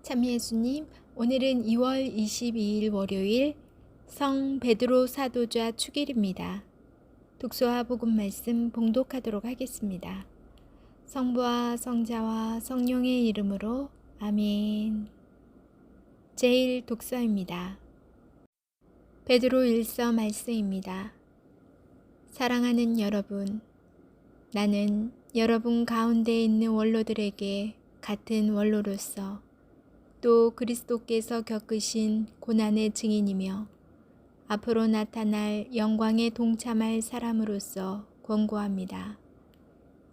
참 예수님, 오늘은 2월 22일 월요일 성 베드로 사도자 축일입니다. 독서와 복음 말씀 봉독하도록 하겠습니다. 성부와 성자와 성령의 이름으로 아멘. 제1 독서입니다. 베드로 1서 말씀입니다. 사랑하는 여러분, 나는 여러분 가운데 있는 원로들에게 같은 원로로서 또 그리스도께서 겪으신 고난의 증인이며 앞으로 나타날 영광에 동참할 사람으로서 권고합니다.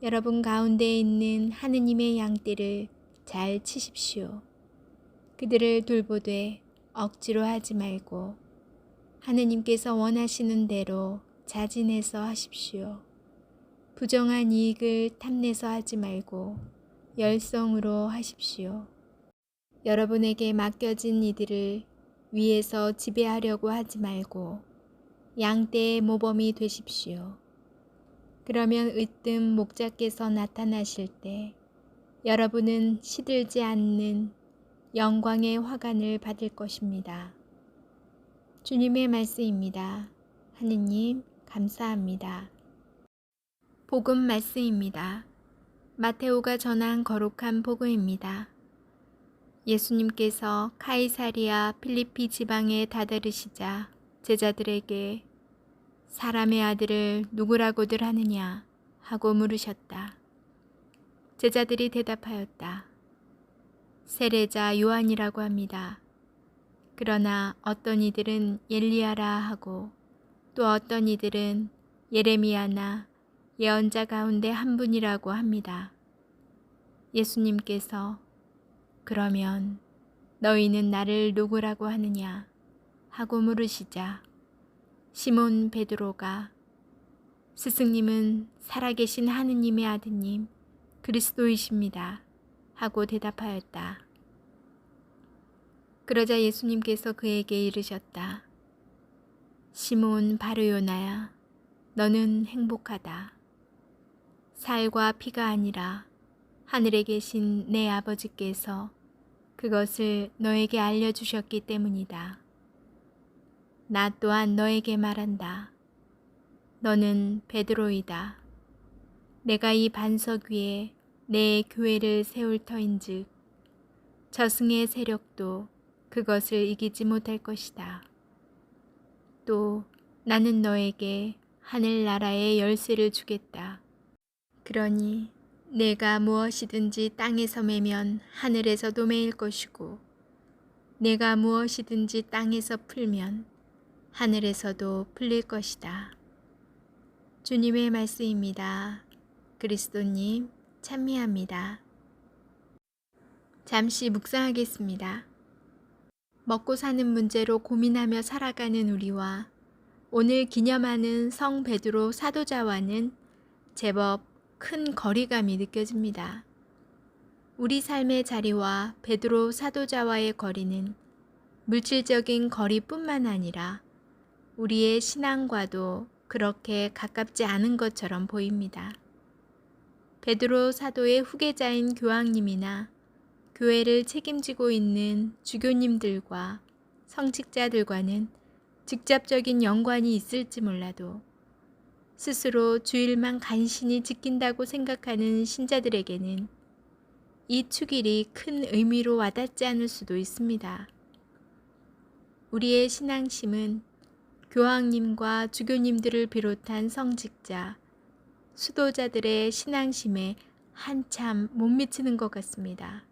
여러분 가운데 있는 하느님의 양떼를 잘 치십시오. 그들을 돌보되 억지로 하지 말고 하느님께서 원하시는 대로 자진해서 하십시오. 부정한 이익을 탐내서 하지 말고 열성으로 하십시오. 여러분에게 맡겨진 이들을 위에서 지배하려고 하지 말고 양떼의 모범이 되십시오. 그러면 으뜸 목자께서 나타나실 때 여러분은 시들지 않는 영광의 화관을 받을 것입니다. 주님의 말씀입니다. 하느님 감사합니다. 복음 말씀입니다. 마테오가 전한 거룩한 복음입니다. 예수님께서 카이사리아 필리피 지방에 다다르시자 제자들에게 사람의 아들을 누구라고들 하느냐 하고 물으셨다. 제자들이 대답하였다. 세례자 요한이라고 합니다. 그러나 어떤 이들은 엘리야라 하고 또 어떤 이들은 예레미야나 예언자 가운데 한 분이라고 합니다. 예수님께서 그러면 너희는 나를 누구라고 하느냐 하고 물으시자 시몬 베드로가 스승님은 살아계신 하느님의 아드님 그리스도이십니다 하고 대답하였다. 그러자 예수님께서 그에게 이르셨다. 시몬 바르요나야, 너는 행복하다. 살과 피가 아니라 하늘에 계신 내 아버지께서 그것을 너에게 알려주셨기 때문이다. 나 또한 너에게 말한다. 너는 베드로이다. 내가 이 반석 위에 내 교회를 세울 터인즉 저승의 세력도 그것을 이기지 못할 것이다. 또 나는 너에게 하늘나라의 열쇠를 주겠다. 그러니 내가 무엇이든지 땅에서 매면 하늘에서도 매일 것이고 내가 무엇이든지 땅에서 풀면 하늘에서도 풀릴 것이다. 주님의 말씀입니다. 그리스도님 찬미합니다. 잠시 묵상하겠습니다. 먹고 사는 문제로 고민하며 살아가는 우리와 오늘 기념하는 성 베드로 사도자와는 제법 큰 거리감이 느껴집니다. 우리 삶의 자리와 베드로 사도자와의 거리는 물질적인 거리뿐만 아니라 우리의 신앙과도 그렇게 가깝지 않은 것처럼 보입니다. 베드로 사도의 후계자인 교황님이나 교회를 책임지고 있는 주교님들과 성직자들과는 직접적인 연관이 있을지 몰라도 스스로 주일만 간신히 지킨다고 생각하는 신자들에게는 이 축일이 큰 의미로 와닿지 않을 수도 있습니다. 우리의 신앙심은 교황님과 주교님들을 비롯한 성직자, 수도자들의 신앙심에 한참 못 미치는 것 같습니다.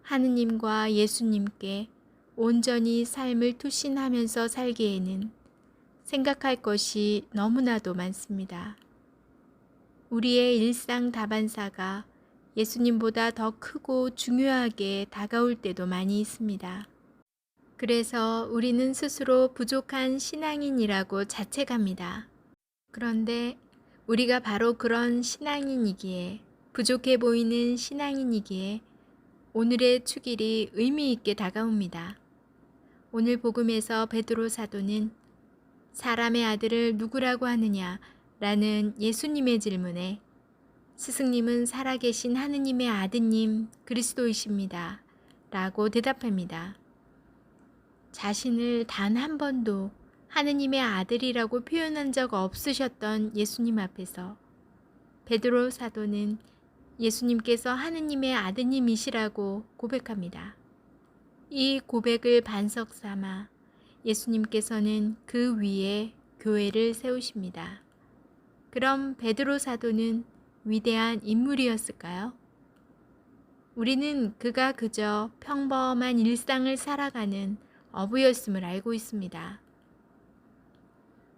하느님과 예수님께 온전히 삶을 투신하면서 살기에는 생각할 것이 너무나도 많습니다. 우리의 일상 다반사가 예수님보다 더 크고 중요하게 다가올 때도 많이 있습니다. 그래서 우리는 스스로 부족한 신앙인이라고 자책합니다. 그런데 우리가 바로 그런 신앙인이기에, 부족해 보이는 신앙인이기에 오늘의 축일이 의미 있게 다가옵니다. 오늘 복음에서 베드로 사도는 사람의 아들을 누구라고 하느냐 라는 예수님의 질문에 스승님은 살아계신 하느님의 아드님 그리스도이십니다 라고 대답합니다. 자신을 단 한 번도 하느님의 아들이라고 표현한 적 없으셨던 예수님 앞에서 베드로 사도는 예수님께서 하느님의 아드님이시라고 고백합니다. 이 고백을 반석 삼아 예수님께서는 그 위에 교회를 세우십니다. 그럼 베드로 사도는 위대한 인물이었을까요? 우리는 그가 그저 평범한 일상을 살아가는 어부였음을 알고 있습니다.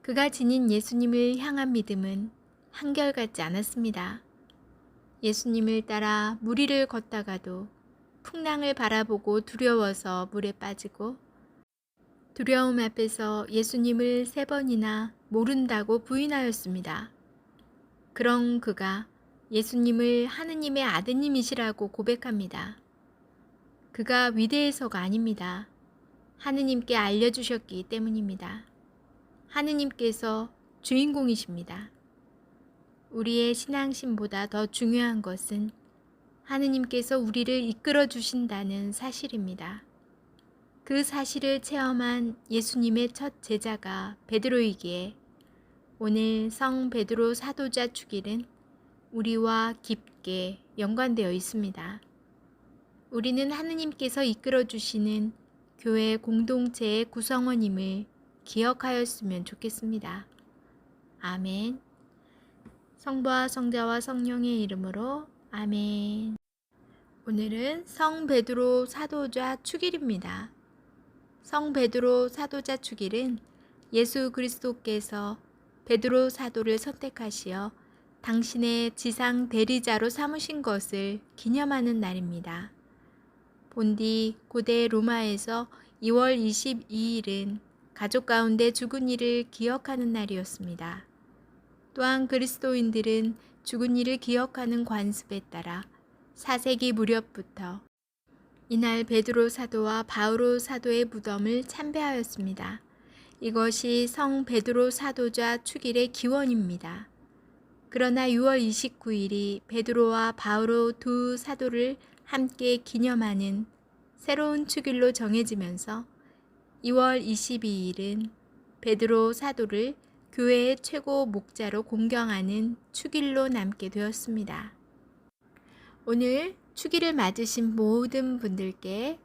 그가 지닌 예수님을 향한 믿음은 한결같지 않았습니다. 예수님을 따라 물 위를 걷다가도 풍랑을 바라보고 두려워서 물에 빠지고 두려움 앞에서 예수님을 3번이나 모른다고 부인하였습니다. 그런 그가 예수님을 하느님의 아드님이시라고 고백합니다. 그가 위대해서가 아닙니다. 하느님께 알려주셨기 때문입니다. 하느님께서 주인공이십니다. 우리의 신앙심보다 더 중요한 것은 하느님께서 우리를 이끌어 주신다는 사실입니다. 그 사실을 체험한 예수님의 첫 제자가 베드로이기에 오늘 성 베드로 사도자 축일은 우리와 깊게 연관되어 있습니다. 우리는 하느님께서 이끌어 주시는 교회 공동체의 구성원임을 기억하였으면 좋겠습니다. 아멘. 성부와 성자와 성령의 이름으로 아멘. 오늘은 성 베드로 사도자 축일입니다. 성 베드로 사도자 축일은 예수 그리스도께서 베드로 사도를 선택하시어 당신의 지상 대리자로 삼으신 것을 기념하는 날입니다. 본디 고대 로마에서 2월 22일은 가족 가운데 죽은 이를 기억하는 날이었습니다. 또한 그리스도인들은 죽은 이를 기억하는 관습에 따라 4세기 무렵부터 이날 베드로 사도와 바오로 사도의 무덤을 참배하였습니다. 이것이 성 베드로 사도자 축일의 기원입니다. 그러나 6월 29일이 베드로와 바오로 두 사도를 함께 기념하는 새로운 축일로 정해지면서 2월 22일은 베드로 사도를 교회의 최고 목자로 공경하는 축일로 남게 되었습니다. 오늘 축일을 맞으신 모든 분들께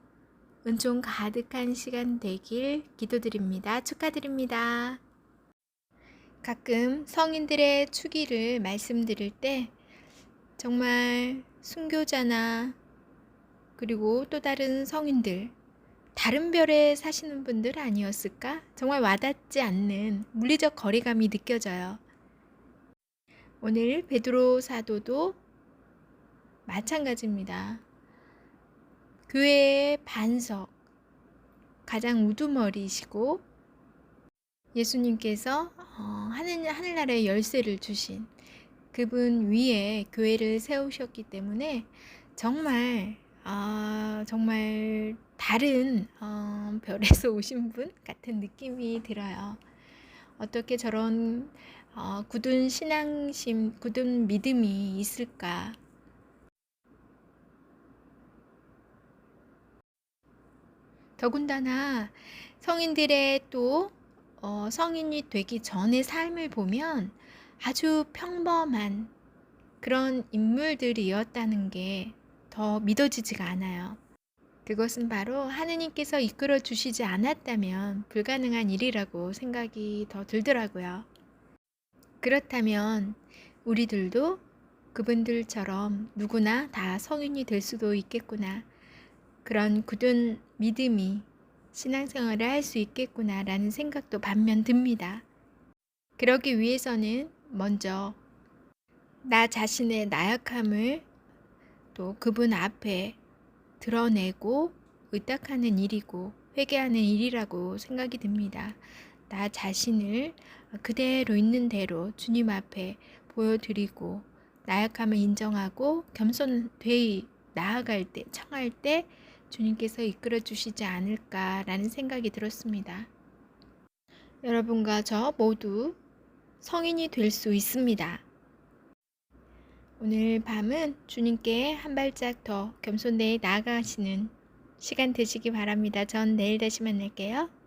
은총 가득한 시간 되길 기도드립니다. 축하드립니다. 가끔 성인들의 축일을 말씀드릴 때 정말 순교자나 그리고 또 다른 성인들, 다른 별에 사시는 분들 아니었을까? 정말 와닿지 않는 물리적 거리감이 느껴져요. 오늘 베드로 사도도 마찬가지입니다. 교회의 반석, 가장 우두머리이시고 예수님께서 하늘나라의 열쇠를 주신 그분 위에 교회를 세우셨기 때문에 정말 다른 별에서 오신 분 같은 느낌이 들어요. 어떻게 저런 굳은 신앙심, 굳은 믿음이 있을까? 더군다나 성인들의 또 성인이 되기 전의 삶을 보면 아주 평범한 그런 인물들이었다는 게 더 믿어지지가 않아요. 그것은 바로 하느님께서 이끌어 주시지 않았다면 불가능한 일이라고 생각이 더 들더라고요. 그렇다면 우리들도 그분들처럼 누구나 다 성인이 될 수도 있겠구나. 그런 굳은 믿음이 신앙생활을 할 수 있겠구나라는 생각도 반면 듭니다. 그러기 위해서는 먼저 나 자신의 나약함을 또 그분 앞에 드러내고 의탁하는 일이고 회개하는 일이라고 생각이 듭니다. 나 자신을 그대로 있는 대로 주님 앞에 보여드리고 나약함을 인정하고 겸손되이 나아갈 때, 청할 때 주님께서 이끌어 주시지 않을까라는 생각이 들었습니다. 여러분과 저 모두 성인이 될 수 있습니다. 오늘 밤은 주님께 한 발짝 더 겸손되이 나아가시는 시간 되시기 바랍니다. 전 내일 다시 만날게요.